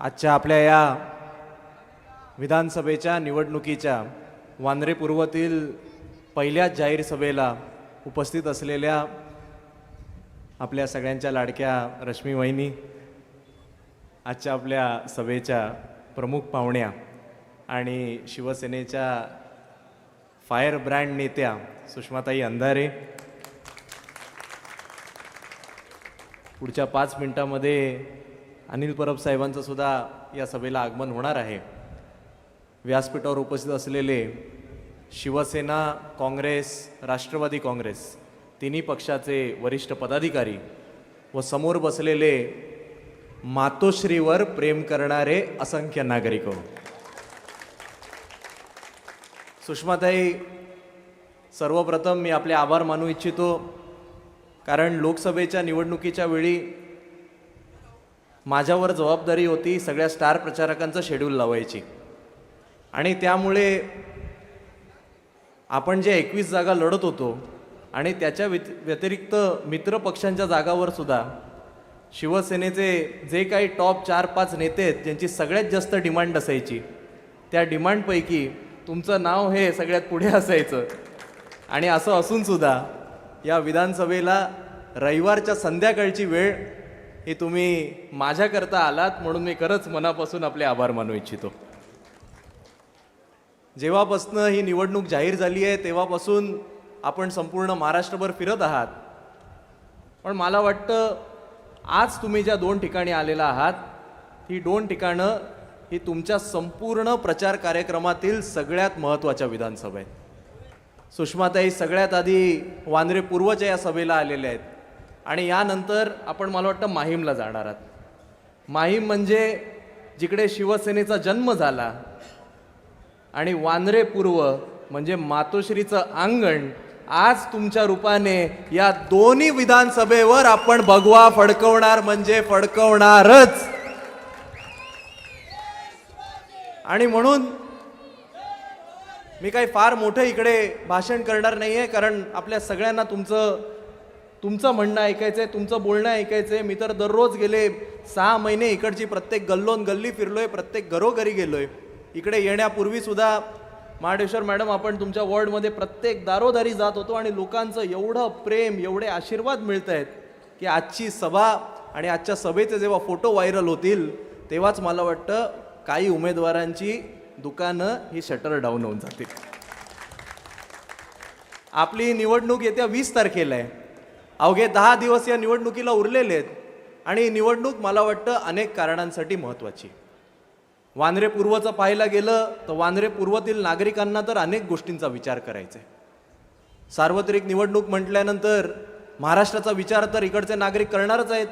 आजच्या आपल्या या विधानसभेच्या निवडणुकीच्या वांद्रे पूर्वतील पहिल्याच जाहीर सभेला उपस्थित असलेल्या आपल्या सगळ्यांच्या लाडक्या रश्मी वहिनी, आजच्या आपल्या सभेच्या प्रमुख पाहुण्या आणि शिवसेनेच्या फायर ब्रँड नेत्या सुषमाताई अंधारे, पुढच्या 5 मिनिटांमध्ये अनिल परब साहेबांचं सुद्धा या सभेला आगमन होणार आहे. व्यासपीठावर उपस्थित असलेले शिवसेना, काँग्रेस, राष्ट्रवादी काँग्रेस तिन्ही पक्षाचे वरिष्ठ पदाधिकारी व समोर बसलेले मातोश्रीवर प्रेम करणारे असंख्य नागरिक. सुषमाताई, सर्वप्रथम मी आपले आभार मानू इच्छितो, कारण लोकसभेच्या निवडणुकीच्या वेळी माझ्यावर जबाबदारी होती सगळ्या स्टार प्रचारकांचं शेड्यूल लावायची आणि त्यामुळे आपण जे 21 जागा लढत होतो आणि त्याच्या व्यतिरिक्त मित्र पक्षांच्या जागावर सुद्धा शिवसेनेचे जे काही टॉप 4-5 नेते आहेत ज्यांची सगळ्यात जास्त डिमांड असायची, त्या डिमांडपैकी तुमचं नाव हे सगळ्यात पुढे असायचं. आणि असं असूनसुद्धा या विधानसभेला रविवारच्या संध्याकाळची वेळ ही तुम्ही माझ्याकरता आलात, म्हणून मी खरंच मनापासून आपले आभार मानू इच्छितो. जेव्हापासून ही निवडणूक जाहीर झाली आहे तेव्हापासून आपण संपूर्ण महाराष्ट्रभर फिरत आहात, पण मला वाटतं आज तुम्ही ज्या 2 ठिकाणी आलेला आहात ही 2 ठिकाणं ही तुमच्या संपूर्ण प्रचार कार्यक्रमातील सगळ्यात महत्त्वाच्या विधानसभा आहेत. सुषमाताई सगळ्यात आधी वांद्रे पूर्वच्या या सभेला आलेल्या आहेत आणि यानंतर आपण मला वाटतं माहीमला जाणार आहात. माहीम म्हणजे जिकडे शिवसेनेचा जन्म झाला आणि वांद्रे पूर्व म्हणजे मातोश्रीचं अंगण. आज तुमच्या रूपाने या दोन्ही विधानसभेवर आपण भगवा फडकवणार म्हणजे फडकवणारच. आणि म्हणून मी काही फार मोठं इकडे भाषण करणार नाही आहे, कारण आपल्या सगळ्यांना तुमचं म्हणणं ऐकायचं आहे, तुमचं बोलणं ऐकायचं आहे. मी तर दररोज गेले 6 महिने इकडची प्रत्येक गल्लोन गल्ली फिरलोय, प्रत्येक घरोघरी गेलोय. इकडे येण्यापूर्वी सुद्धा महाडेश्वर मॅडम आपण तुमच्या वॉर्डमध्ये प्रत्येक दारोदारी जात होतो आणि लोकांचं एवढं प्रेम, एवढे आशीर्वाद मिळत आहेत की आजची सभा आणि आजच्या सभेचे जेव्हा फोटो व्हायरल होतील तेव्हाच मला वाटतं काही उमेदवारांची दुकानं ही शटर डाऊन होऊन जातील. आपली निवडणूक येत्या 20 तारखेला आहे. अवघे 10 दिवस या निवडणुकीला उरलेले आहेत आणि निवडणूक मला वाटतं अनेक कारणांसाठी महत्त्वाची. वांद्रे पूर्वचं पाहायला गेलं तर वांद्रे पूर्वतील नागरिकांना तर अनेक गोष्टींचा विचार करायचा आहे. सार्वत्रिक निवडणूक म्हटल्यानंतर महाराष्ट्राचा विचार तर इकडचे नागरिक करणारच आहेत.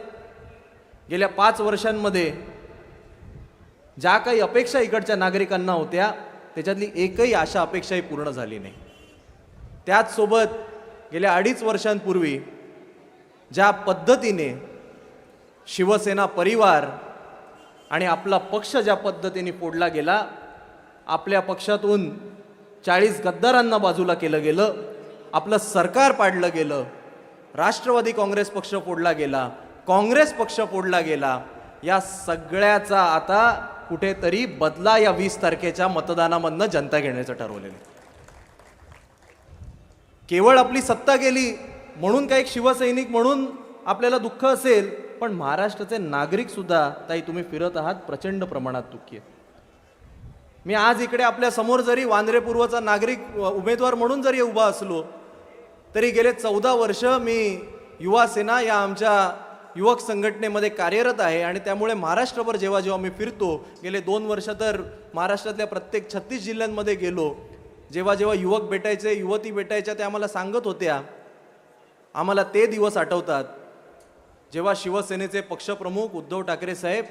गेल्या 5 वर्षांमध्ये ज्या काही अपेक्षा इकडच्या नागरिकांना होत्या त्याच्यातली एकही आशा अपेक्षाही पूर्ण झाली नाही. त्याचसोबत गेल्या 2.5 वर्षांपूर्वी ज्या पद्धतीने शिवसेना परिवार आणि आपला पक्ष ज्या पद्धतीने फोडला गेला, आपल्या पक्षातून 40 गद्दारांना बाजूला केलं गेलं, आपलं सरकार पाडलं गेलं, राष्ट्रवादी काँग्रेस पक्ष फोडला गेला, काँग्रेस पक्ष फोडला गेला, या सगळ्याचा आता कुठेतरी बदला या 20 तारखेच्या मतदानामधनं जनता घेण्याचं ठरवलेलं. केवळ आपली सत्ता गेली म्हणून काही शिवसैनिक म्हणून आपल्याला दुःख असेल, पण महाराष्ट्राचे नागरिक सुद्धा ताई तुम्ही फिरत आहात प्रचंड प्रमाणात दुःखी आहेत. मी आज इकडे आपल्या समोर जरी वांद्रे पूर्वचा नागरिक उमेदवार म्हणून जरी उभा असलो तरी गेले 14 वर्ष मी युवा सेना या आमच्या युवक संघटनेमध्ये कार्यरत आहे आणि त्यामुळे महाराष्ट्रभर जेव्हा मी फिरतो, गेले 2 वर्ष तर महाराष्ट्रातल्या प्रत्येक 36 जिल्ह्यांमध्ये गेलो. जेव्हा युवक भेटायचे, युवती भेटायच्या, त्या आम्हाला सांगत होत्या, आम्हाला ते दिवस आठवतात जेव्हा शिवसेनेचे पक्षप्रमुख उद्धव ठाकरे साहेब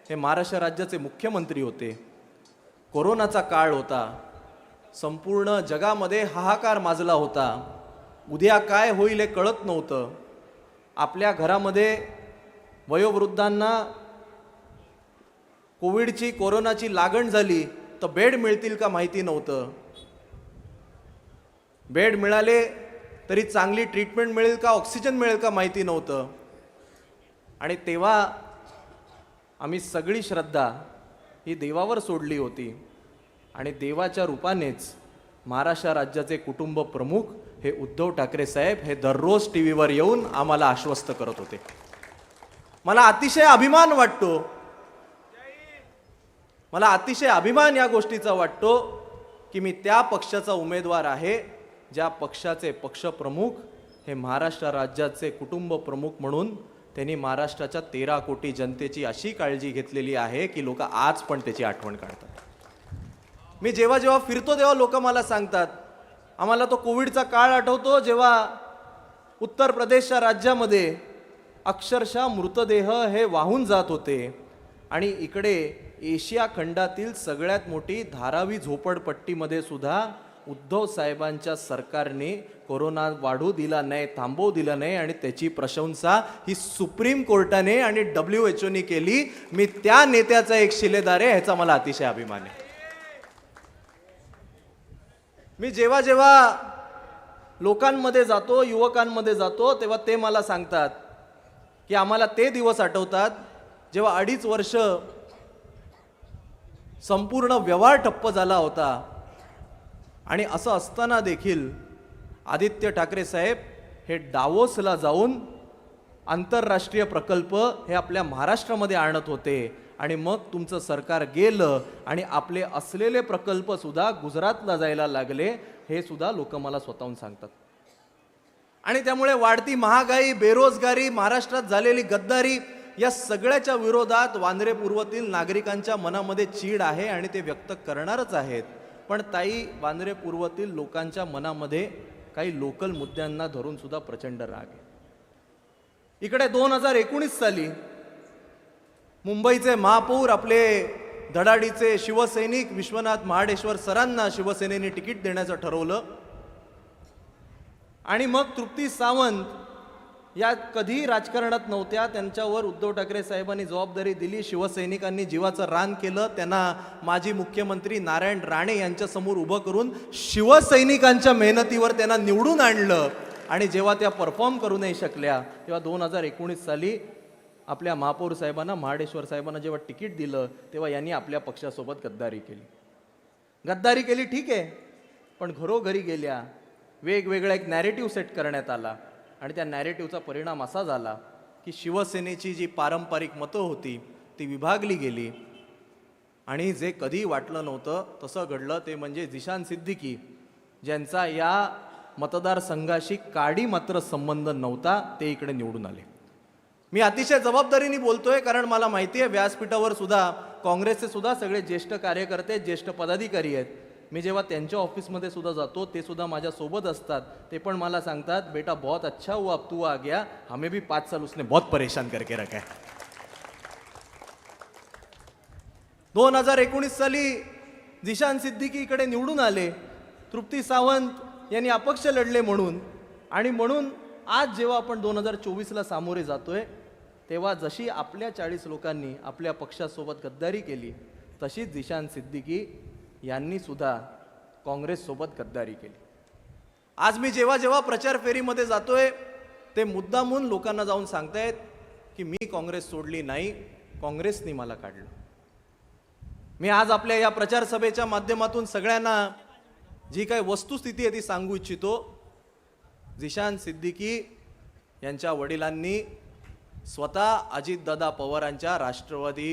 हे महाराष्ट्र राज्याचे मुख्यमंत्री होते. कोरोनाचा काळ होता, संपूर्ण जगामध्ये हाहाकार माजला होता, उद्या काय होईल हे कळत नव्हतं. आपल्या घरामध्ये वयोवृद्धांना कोरोनाची लागण झाली तर बेड मिळतील का माहिती नव्हतं. बेड मिळाले तरी चांगली ट्रीटमेंट मिळेल का, ऑक्सिजन मिळेल का माहिती नव्हतं. आणि तेव्हा आम्ही सगळी श्रद्धा ही देवावर सोडली होती आणि देवाच्या रूपानेच महाराष्ट्र राज्याचे कुटुंब प्रमुख हे उद्धव ठाकरे साहेब हे दररोज टी व्हीवर येऊन आम्हाला आश्वस्त करत होते. मला अतिशय अभिमान वाटतो, मला अतिशय अभिमान या गोष्टीचा वाटतो की मी त्या पक्षाचा उमेदवार आहे ज्या पक्षाचे पक्षप्रमुख हे महाराष्ट्र राज्याचे कुटुंब प्रमुख म्हणून त्यांनी महाराष्ट्राच्या 13 कोटी जनतेची अशी काळजी घेतलेली आहे की लोक आज पण त्याची आठवण काढतात. मी जेव्हा जेव्हा फिरतो तेव्हा लोक मला सांगतात, आम्हाला तो कोविडचा काळ आठवतो जेव्हा उत्तर प्रदेशच्या राज्यामध्ये अक्षरशः मृतदेह हे वाहून जात होते आणि इकडे एशिया खंडातील सगळ्यात मोठी धारावी झोपडपट्टीमध्ये सुद्धा उद्धव साहेबांच्या सरकारने कोरोना वाढू दिला नाही, थांबवू दिला नाही आणि त्याची प्रशंसा ही सुप्रीम कोर्टाने आणि WHO ने केली. मी त्या नेत्याचा एक शिलेदार आहे, ह्याचा मला अतिशय अभिमान आहे. मी जेव्हा जेव्हा लोकांमध्ये जातो, युवकांमध्ये जातो, तेव्हा ते मला सांगतात की आम्हाला ते दिवस आठवतात जेव्हा 2.5 वर्ष संपूर्ण व्यवहार ठप्प झाला होता आणि असं असताना देखील आदित्य ठाकरे साहेब हे डावोसला जाऊन आंतरराष्ट्रीय प्रकल्प हे आपल्या महाराष्ट्रामध्ये आणत होते आणि मग तुमचं सरकार गेलं आणि आपले असलेले प्रकल्प सुद्धा गुजरातला जायला लागले, हे सुद्धा लोक मला स्वतःहून सांगतात. आणि त्यामुळे वाढती महागाई, बेरोजगारी, महाराष्ट्रात झालेली गद्दारी या सगळ्याच्या विरोधात वांद्रे पूर्वतील नागरिकांच्या मनामध्ये चीड आहे आणि ते व्यक्त करणारच आहेत. पण ताई, वांद्रे पूर्वतील लोकांच्या मनामध्ये काही लोकल मुद्द्यांना धरून सुद्धा प्रचंड राग आहे. इकडे 2019 साली मुंबईचे महापौर आपले धडाडीचे शिवसैनिक विश्वनाथ महाडेश्वर सरांना शिवसेनेने तिकीट देण्याचं ठरवलं आणि मग तृप्ती सावंत या कधी राजकारणात नव्हत्या, त्यांच्यावर उद्धव ठाकरे साहेबांनी जबाबदारी दिली. शिवसैनिकांनी जीवाचं रान केलं, त्यांना माजी मुख्यमंत्री नारायण राणे यांच्या समोर उभं करून शिवसैनिकांच्या मेहनतीवर त्यांना निवडून आणलं आणि जेव्हा त्या परफॉर्म करू नाही शकल्या तेव्हा 2019 साली आपल्या महापौर साहेबांना, महाडेश्वर साहेबांना जेव्हा तिकीट दिलं तेव्हा यांनी आपल्या पक्षासोबत गद्दारी केली. ठीक आहे, पण घरोघरी गेल्या, वेगवेगळा एक नॅरेटिव्ह सेट करण्यात आला आणि त्या नॅरेटिव्हचा परिणाम असा झाला की शिवसेनेची जी पारंपरिक मतं होती ती विभागली गेली आणि जे कधी वाटलं नव्हतं तसं घडलं. ते म्हणजे जिशान सिद्दीकी, ज्यांचा या मतदारसंघाशी काडी मात्र संबंध नव्हता, ते इकडे निवडून आले. मी अतिशय जबाबदारीने बोलतोय कारण मला माहिती आहे व्यासपीठावर सुद्धा काँग्रेसचे सुद्धा सगळे ज्येष्ठ कार्यकर्ते, ज्येष्ठ पदाधिकारी आहेत. मी जेव्हा त्यांच्या ऑफिसमध्ये सुद्धा जातो ते सुद्धा माझ्या सोबत असतात. ते पण मला सांगतात, बेटा बहुत अच्छा हुआ अब तू आ गया, हमें भी 5 साल उसने बहुत परेशान करके रखा है. 2019 साली जिशान सिद्दीकी इकडे निवडून आले, तृप्ती सावंत यांनी अपक्ष लढले म्हणून. आणि म्हणून आज जेव्हा आपण 2024ला सामोरे जातोय तेव्हा जशी आपल्या 40 लोकांनी आपल्या पक्षासोबत गद्दारी केली तशीच जिशान सिद्दीकी यांनी सुद्धा काँग्रेससोबत गद्दारी केली. आज मी जेव्हा जेव्हा प्रचार फेरीमध्ये जातोय ते मुद्दामून लोकांना जाऊन सांगतायत की मी काँग्रेस सोडली नाही, काँग्रेसनी मला काढलं. मी आज आपल्या या प्रचार सभेच्या माध्यमातून सगळ्यांना जी काही वस्तुस्थिती आहे ती सांगू इच्छितो. जिशान सिद्दीकी यांच्या वडिलांनी स्वतः अजितदादा पवारांच्या राष्ट्रवादी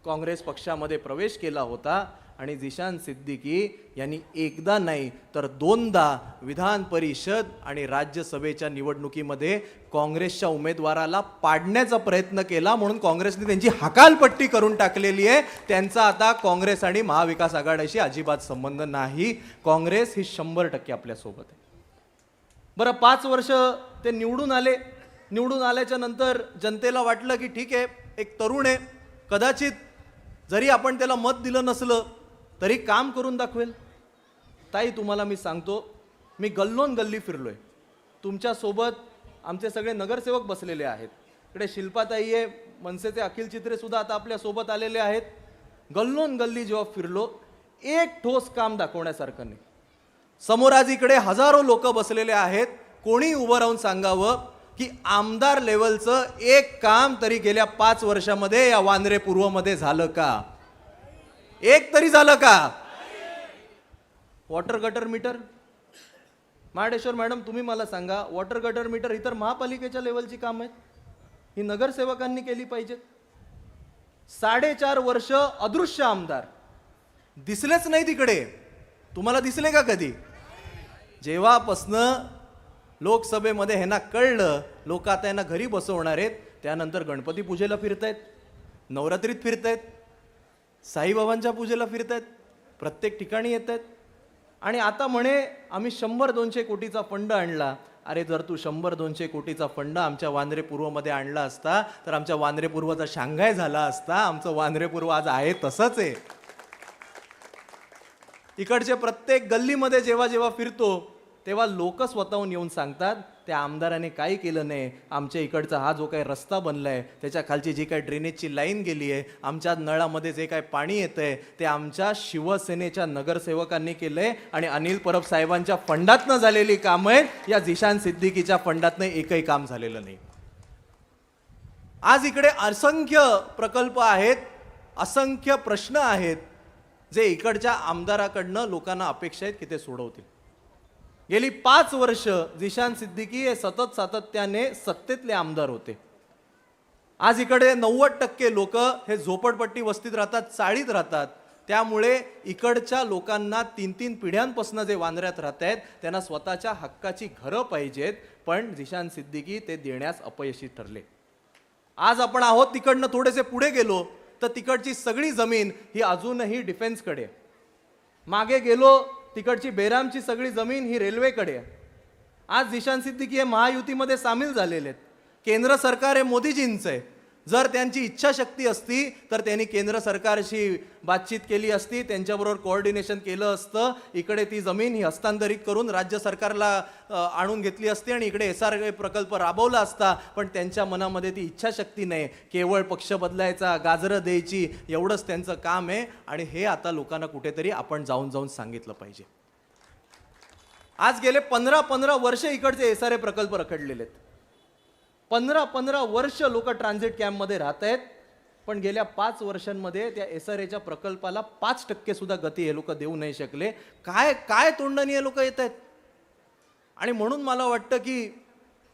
काँग्रेस पक्षामध्ये प्रवेश केला होता आणि जिशान सिद्दीकी यांनी एकदा नाही तर 2दा विधान परिषद आणि राज्यसभेच्या निवडणुकीमध्ये काँग्रेसच्या उमेदवाराला पाडण्याचा प्रयत्न केला, म्हणून काँग्रेसने त्यांची हकालपट्टी करून टाकलेली आहे. त्यांचा आता काँग्रेस आणि महाविकास आघाडीशी अजिबात संबंध नाही. काँग्रेस ही 100% आपल्यासोबत आहे. बरं, 5 वर्ष ते निवडून आले. निवडून आल्याच्या नंतर जनतेला वाटलं की ठीक आहे, एक तरुण आहे, कदाचित जरी आपण त्याला मत दिलं नसलं तरी काम करून दाखवेल. ताई, तुम्हाला मी सांगतो, मी गल्लोन गल्ली फिरलोय. तुमच्यासोबत आमचे सगळे नगरसेवक बसलेले आहेत. इकडे शिल्पाताई आहे, मनसेचे अखिल चित्रे सुद्धा आता आपल्या सोबत आलेले आहेत. गल्लोन गल्ली जेव्हा फिरलो, एक ठोस काम दाखवण्यासारखं नाही. समोर आज इकडे हजारो लोक बसलेले आहेत. कोणी उभं राहून सांगावं की आमदार लेवलचं एक काम तरी गेल्या 5 वर्षामध्ये या वांद्रे पूर्वमध्ये झालं का? एक तरी झालं का? Water gutter meter, Mahadeshwar madam तुम्ही मला सांगा, वॉटर गटर मीटर ही तर महापालिकेच्या लेवलची काम आहेत, ही नगरसेवकांनी केली पाहिजेत. 4.5 वर्ष अदृश्य आमदार दिसलेच नाही तिकडे. तुम्हाला दिसले का कधी? जेव्हापासनं लोकसभेमध्ये ह्यांना कळलं लोक आता यांना घरी बसवणार आहेत, त्यानंतर गणपती पूजेला फिरतायत, नवरात्रीत फिरतायत, साईबाबांच्या पूजेला फिरतायत, प्रत्येक ठिकाणी येत आहेत. आणि आता म्हणे आम्ही 100-200 कोटीचा फंड आणला. अरे जर तू 100-200 कोटीचा फंड आमच्या वांद्रे पूर्वमध्ये आणला असता तर आमच्या वांद्रे पूर्वचा शांघाय झाला असता. आमचं वांद्रे पूर्व आज आहे तसंच आहे. इकडचे प्रत्येक गल्लीमध्ये जेव्हा जेव्हा फिरतो तेव्हा लोक स्वतःहून येऊन सांगतात त्या आमदाराने काही केलं नाही. आमच्या इकडचा हा जो काही रस्ता बनलाय, त्याच्या खालची जी काही ड्रेनेजची लाईन गेली आहे, आमच्या नळामध्ये जे काही पाणी येतंय ते आमच्या शिवसेनेच्या नगरसेवकांनी केलंय आणि अनिल परब साहेबांच्या फंडातनं झालेली कामं आहेत. या झिशान सिद्दीकीच्या फंडातनं एकही काम झालेलं नाही. आज इकडे असंख्य प्रकल्प आहेत, असंख्य प्रश्न आहेत जे इकडच्या आमदाराकडनं लोकांना अपेक्षा आहेत की ते सोडवतील. गेली 5 वर्ष झिशान सिद्दीकी हे सतत सातत्याने सत्तेतले आमदार होते. आज इकडे 90% लोक हे झोपडपट्टी वस्तीत राहतात, चाळीत राहतात. त्यामुळे इकडच्या लोकांना 3-3 पिढ्यांपासून जे वांद्र्यात राहत आहेत त्यांना स्वतःच्या हक्काची घरं पाहिजेत, पण झिशान सिद्दीकी ते देण्यास अपयशी ठरले. आज आपण आहोत तिकडनं थोडेसे पुढे गेलो तर तिकडची सगळी जमीन ही अजूनही डिफेन्सकडे. मागे गेलो तिकडची बेरामची सगळी जमीन ही रेल्वेकडे आहे. आज झिशान सिद्दीकी हे महायुतीमध्ये सामील झालेले आहेत. केंद्र सरकार हे मोदीजींचं आहे. जर त्यांची इच्छाशक्ती असती तर त्यांनी केंद्र सरकारशी बातचीत केली असती, त्यांच्याबरोबर कोऑर्डिनेशन केलं असतं. इकडे ती जमीन ही हस्तांतरित करून राज्य सरकारला आणून घेतली असती आणि इकडे SRA प्रकल्प राबवला असता. पण त्यांच्या मनामध्ये ती इच्छाशक्ती नाही. केवळ पक्ष बदलायचा, गाजरं द्यायची, एवढंच त्यांचं काम आहे. आणि हे आता लोकांना कुठेतरी आपण जाऊन जाऊन सांगितलं पाहिजे. आज गेले 15 वर्ष इकडचे SRA प्रकल्प रखडलेले आहेत. 15 वर्ष लोक ट्रान्झिट कॅम्पमध्ये राहत आहेत, पण गेल्या 5 वर्षांमध्ये त्या SRAच्या प्रकल्पाला 5% सुद्धा गती हे लोक देऊ नाही शकले. काय काय तोंडाने हे लोक येत आहेत. आणि म्हणून मला वाटतं की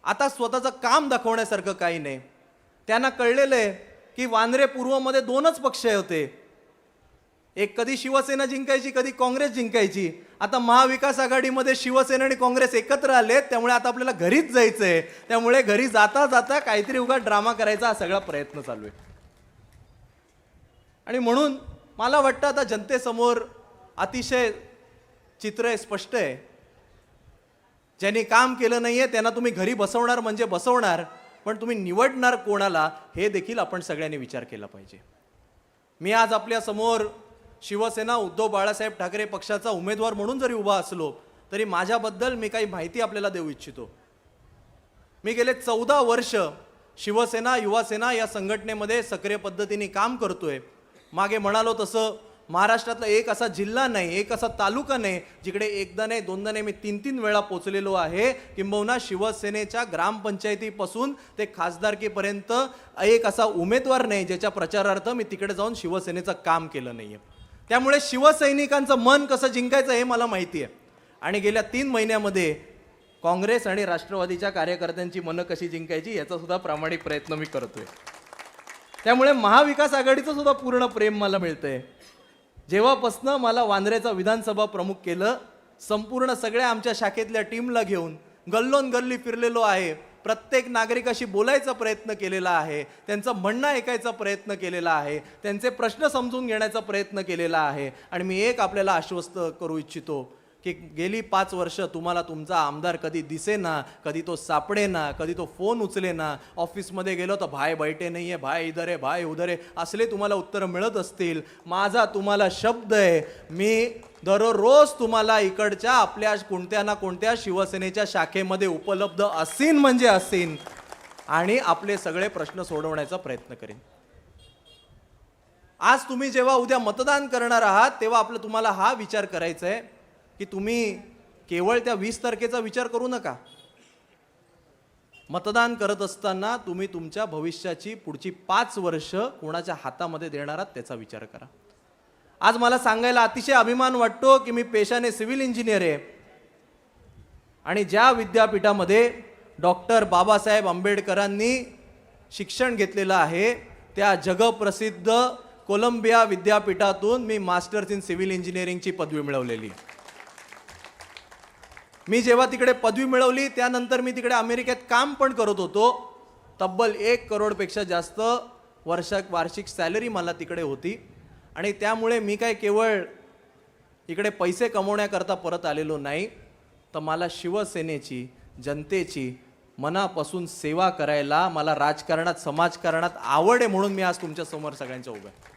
आता स्वतःचं काम दाखवण्यासारखं काही नाही. त्यांना कळलेलं आहे की वांद्रे पूर्वमध्ये 2च पक्ष होते, एक कधी शिवसेना जिंकायची, कधी काँग्रेस जिंकायची. आता महाविकास आघाडीमध्ये शिवसेना आणि काँग्रेस एकत्र आलेत, त्यामुळे आता आपल्याला घरीच जायचंय. त्यामुळे घरी जाता जाता काहीतरी उगा ड्रामा करायचा हा सगळा प्रयत्न चालू आहे. आणि म्हणून मला वाटतं आता जनतेसमोर अतिशय चित्र स्पष्ट आहे. ज्यांनी काम केलं नाहीये त्यांना तुम्ही घरी बसवणार म्हणजे बसवणार, पण तुम्ही निवडणार कोणाला हे देखील आपण सगळ्यांनी विचार केला पाहिजे. मी आज आपल्या समोर शिवसेना उद्धव बाळासाहेब ठाकरे पक्षाचा उमेदवार म्हणून जरी उभा असलो तरी माझ्याबद्दल मी काही माहिती आपल्याला देऊ इच्छितो. मी गेले 14 वर्ष शिवसेना युवासेना या संघटनेमध्ये सक्रिय पद्धतीने काम करतोय. मागे म्हणालो तसं महाराष्ट्रातला एक असा जिल्हा नाही, एक असा तालुका नाही जिकडे एकदा नाही, दोनदा नाही, मी 3-3 वेळा पोचलेलो आहे. किंबहुना शिवसेनेच्या ग्रामपंचायतीपासून ते खासदारकीपर्यंत एक असा उमेदवार नाही ज्याच्या प्रचारार्थ मी तिकडे जाऊन शिवसेनेचं काम केलं नाहीये. त्यामुळे शिवसैनिकांचं मन कसं जिंकायचं हे मला माहिती आहे. आणि गेल्या 3 महिन्यामध्ये काँग्रेस आणि राष्ट्रवादीच्या कार्यकर्त्यांची मनं कशी जिंकायची याचा सुद्धा प्रामाणिक प्रयत्न मी करतोय. त्यामुळे महाविकास आघाडीचं सुद्धा पूर्ण प्रेम मला मिळतंय. जेव्हापासनं मला वांद्र्याचा विधानसभा प्रमुख केलं, संपूर्ण सगळ्या आमच्या शाखेतल्या टीमला घेऊन गल्लोन गल्ली फिरलेलो आहे. प्रत्येक नागरिकाशी बोलायचा प्रयत्न केलेला आहे, त्यांचं म्हणणं ऐकायचा प्रयत्न केलेला आहे, त्यांचे प्रश्न समजून घेण्याचा प्रयत्न केलेला आहे. आणि मी एक आपल्याला आश्वस्त करू इच्छितो की गेली 5 वर्ष तुम्हाला तुमचा आमदार कधी दिसेना, कधी तो सापडेना, कधी तो फोन उचलेना. ऑफिसमध्ये गेलो तर भाई बैठे नाही आहे, भाई इधर आहे, भाई उधर आहे, असले तुम्हाला उत्तरं मिळत असतील. माझा तुम्हाला शब्द आहे, मी दररोज तुम्हाला इकडच्या आपल्या कोणत्या ना कोणत्या शिवसेनेच्या शाखेमध्ये उपलब्ध असीन म्हणजे असीन आणि आपले सगळे प्रश्न सोडवण्याचा प्रयत्न करेन. आज तुम्ही जेव्हा उद्या मतदान करणार आहात तेव्हा तुम्हाला हा विचार करायचा आहे की तुम्ही केवळ त्या 20 तारखेचा विचार करू नका. मतदान करत असताना तुम्ही तुमच्या भविष्याची पुढची 5 वर्ष कोणाच्या हातामध्ये देणार आहात त्याचा विचार करा. आज मला सांगायला अतिशय अभिमान वाटतो की मी पेशाने सिव्हिल इंजिनियर आहे आणि ज्या विद्यापीठामध्ये डॉक्टर बाबासाहेब आंबेडकरांनी शिक्षण घेतलेलं आहे त्या जगप्रसिद्ध कोलंबिया विद्यापीठातून मी मास्टर्स इन सिव्हिल इंजिनिअरिंगची पदवी मिळवलेली. मी जेव्हा तिकडे पदवी मिळवली त्यानंतर मी तिकडे अमेरिकेत काम पण करत होतो. तब्बल 1 करोडपेक्षा जास्त वार्षिक सॅलरी मला तिकडे होती आणि त्यामुळे मी काय केवळ इकडे पैसे कमवण्याकरता परत आलेलो नाही, तर मला शिवसेनेची, जनतेची मनापासून सेवा करायला, मला राजकारणात, समाजकारणात आवड आहे म्हणून मी आज तुमच्या समोर सगळ्यांच्या उभा आहे.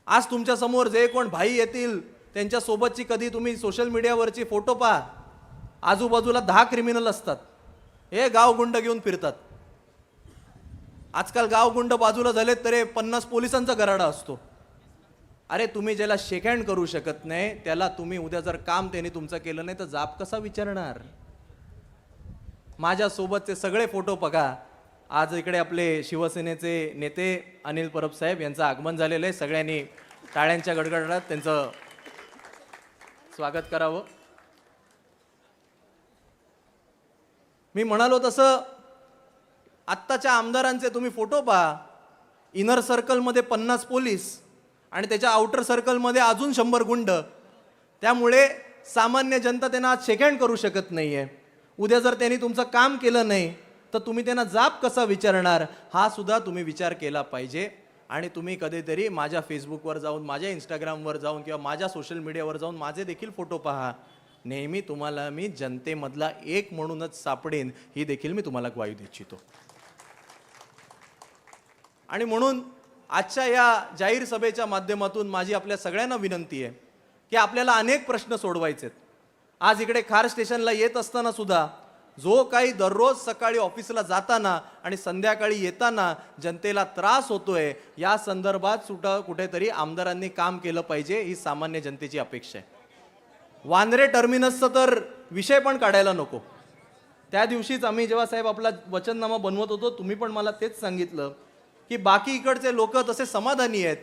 आज तुमच्या समोर जे कोण भाई येतील त्यांच्या सोबतची कधी तुम्ही सोशल मीडियावरची फोटो पहा, आजूबाजूला 10 क्रिमिनल असतात, हे गावगुंड घेऊन फिरतात. आजकाल गावगुंड बाजूला झालेत तर 50 पोलिसांचा गराडा असतो. अरे तुम्ही ज्याला शेक हँड करू शकत नाही त्याला तुम्ही उद्या जर काम त्याने तुमचं केलं नाही तर जाब कसा विचारणार. माझ्या सोबतचे सगळे फोटो बघा. आज इकडे आपले शिवसेनेचे नेते अनिल परब साहेब यांचं आगमन झालेलं आहे. सगळ्यांनी टाळ्यांच्या गडगडाटात त्यांचं स्वागत करावं. मी म्हणालो तसं आत्ताच्या आमदारांचे तुम्ही फोटो पहा. इनर सर्कलमध्ये 50 पोलीस आणि त्याच्या आउटर सर्कलमध्ये अजून 100 गुंड. त्यामुळे सामान्य जनता त्यांना आज शेक हँड करू शकत नाहीये. उद्या जर त्यांनी तुमचं काम केलं नाही तर तुम्ही त्यांना जाब कसा विचारणार, हा सुद्धा तुम्ही विचार केला पाहिजे. आणि तुम्ही कधीतरी माझ्या फेसबुकवर जाऊन, माझ्या इंस्टाग्रामवर जाऊन किंवा माझ्या सोशल मीडियावर जाऊन माझे देखील फोटो पहा. नेहमी तुम्हाला मी जनतेमधला एक म्हणूनच सापडेन ही देखील मी तुम्हाला ग्वाही देऊ इच्छितो. आणि म्हणून आजच्या या जाहीर सभेच्या माध्यमातून माझी आपल्या सगळ्यांना विनंती आहे की आपल्याला अनेक प्रश्न सोडवायचे आहेत. आज इकडे खार स्टेशनला येत असताना सुद्धा जो काही दररोज सकाळी ऑफिसला जाताना आणि संध्याकाळी येताना जनतेला त्रास होतोय, या संदर्भात सुद्धा कुठेतरी आमदारांनी काम केलं पाहिजे, ही सामान्य जनतेची अपेक्षा आहे. वांद्रे टर्मिनसचा तर विषय पण काढायला नको. त्या दिवशीच आम्ही जेव्हा साहेब आपला वचननामा बनवत होतो, तुम्ही पण मला तेच सांगितलं की बाकी इकडचे लोक तसे समाधानी आहेत,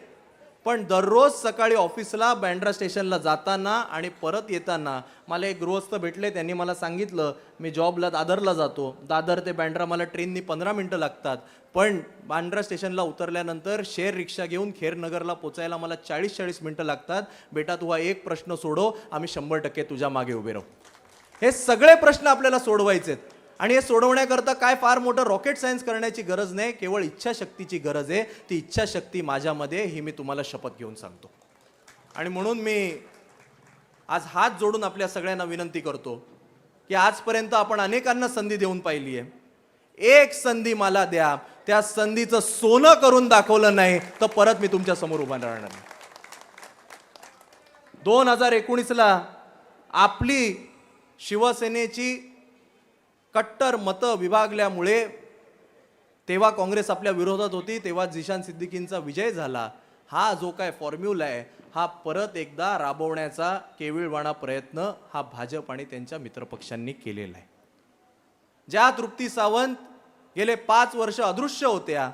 पण दररोज सकाळी ऑफिसला बँड्रा स्टेशनला जाताना आणि परत येताना मला एक गृहस्थ भेटले. त्यांनी मला सांगितलं मी जॉबला दादरला जातो, दादर ते बँड्रा मला ट्रेननी 15 मिनटं लागतात, पण बँड्रा स्टेशनला उतरल्यानंतर शेअर रिक्षा घेऊन खेरनगरला पोचायला मला 40-40 मिनटं लागतात. बेटा तू हा एक प्रश्न सोडव, आम्ही 100% तुझ्या मागे उभे राहू. हे सगळे प्रश्न आपल्याला सोडवायचे आहेत आणि हे सोडवण्याकरता काय फार मोठं रॉकेट सायन्स करण्याची गरज नाही, केवळ इच्छाशक्तीची गरज आहे. ती इच्छाशक्ती माझ्यामध्ये, ही मी तुम्हाला शपथ घेऊन सांगतो. आणि म्हणून मी आज हात जोडून आपल्या सगळ्यांना विनंती करतो की आजपर्यंत आपण अनेकांना संधी देऊन पाहिली आहे, एक संधी मला द्या. त्या संधीचं सोनं करून दाखवलं नाही तर परत मी तुमच्या समोर उभा राहणार नाही. 2019ला आपली शिवसेनेची कट्टर मतं विभागल्यामुळे तेव्हा काँग्रेस आपल्या विरोधात होती, तेव्हा जिशान सिद्दीकींचा विजय झाला. हा जो काय फॉर्म्युला आहे हा परत एकदा राबवण्याचा केविलवाणा प्रयत्न हा भाजप आणि त्यांच्या मित्रपक्षांनी केलेला आहे. ज्या तृप्ती सावंत गेले 5 वर्ष अदृश्य होत्या,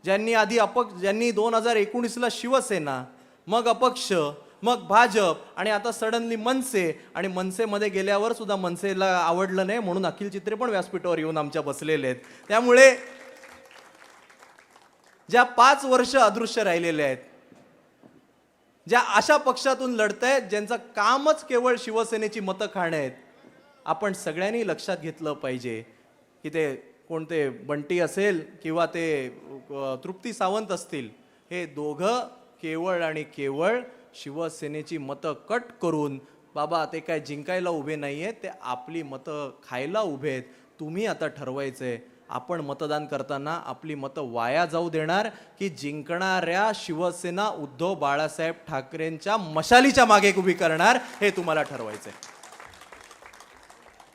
ज्यांनी आधी ज्यांनी 2019ला शिवसेना, मग अपक्ष, मग भाजप आणि आता सडनली मनसे, आणि मनसेमध्ये गेल्यावर सुद्धा मनसेला आवडलं नाही म्हणून अखिल चित्रे पण व्यासपीठावर येऊन आमच्या बसलेले आहेत. त्यामुळे ज्या 5 वर्ष अदृश्य राहिलेले आहेत, ज्या अशा पक्षातून लढतायत ज्यांचं कामच केवळ शिवसेनेची मतं खाणे आहेत, आपण सगळ्यांनी लक्षात घेतलं पाहिजे की ते कोणते बंटी असेल किंवा ते तृप्ती सावंत असतील, हे दोघं केवळ आणि केवळ शिवसेनेची मतं कट करून बाबा ते काय जिंकायला उभे नाही आहेत, ते आपली मतं खायला उभे आहेत. तुम्ही आता ठरवायचंय आपण मतदान करताना आपली मतं वाया जाऊ देणार की जिंकणाऱ्या शिवसेना उद्धव बाळासाहेब ठाकरेंच्या मशालीच्या मागे उभी करणार, हे तुम्हाला ठरवायचंय.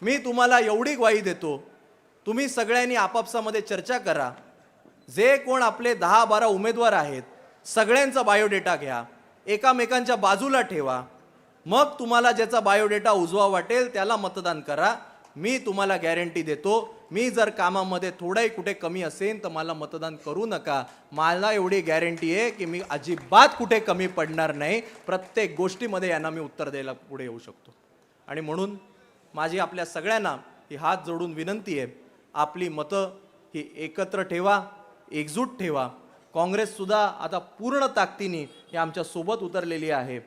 मी तुम्हाला एवढी ग्वाही देतो, तुम्ही सगळ्यांनी आपापसामध्ये चर्चा करा. जे कोण आपले 10-12 उमेदवार आहेत सगळ्यांचा बायोडेटा घ्या, एकामेकांच्या बाजूला ठेवा, मग तुम्हाला ज्याचा बायोडेटा उजवा वाटेल त्याला मतदान करा. मी तुम्हाला गॅरंटी देतो, मी जर कामामध्ये थोडाही कुठे कमी असेल तर मला मतदान करू नका. मला एवढी गॅरंटी आहे की मी अजिबात कुठे कमी पडणार नाही. प्रत्येक गोष्टीमध्ये यांना मी उत्तर द्यायला पुढे येऊ शकतो. आणि म्हणून माझी आपल्या सगळ्यांना ही हात जोडून विनंती आहे, आपली मतं ही एकत्र ठेवा, एकजूट ठेवा. काँग्रेससुद्धा आता पूर्ण ताकदीने ही आमच्या सोबत उतरलेली आहे.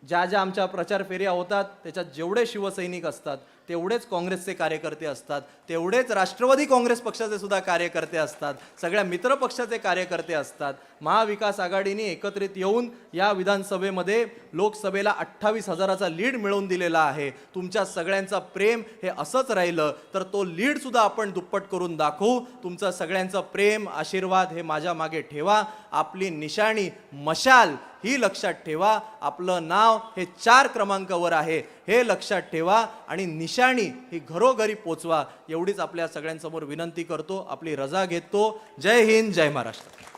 ज्या ज्या आमच्या प्रचार फेऱ्या होतात त्याच्यात जेवढे शिवसैनिक असतात तेवढेच काँग्रेसचे कार्यकर्ते असतात, तेवढेच राष्ट्रवादी काँग्रेस पक्षाचे सुद्धा कार्यकर्ते असतात, सगळ्या मित्र पक्षाचे कार्यकर्ते असतात. महाविकास आघाडीने एकत्रित येऊन या विधानसभेमध्ये लोकसभेला 28,000चा लीड मिळवून दिलेला आहे. तुमच्या सगळ्यांचं प्रेम हे असंच राहिलं तर तो लीड सुद्धा आपण दुप्पट करून दाखवू. तुमचं सगळ्यांचं प्रेम आशीर्वाद हे माझ्या मागे ठेवा. आपली निशाणी मशाल ही लक्षात ठेवा. आपलं नाव हे 4 क्रमांकावर आहे हे लक्षात ठेवा आणि निशाणी ही घरोघरी पोचवा. एवढीच आपल्या सगळ्यांसमोर विनंती करतो. आपली रजा घेतो. जय हिंद, जय महाराष्ट्र.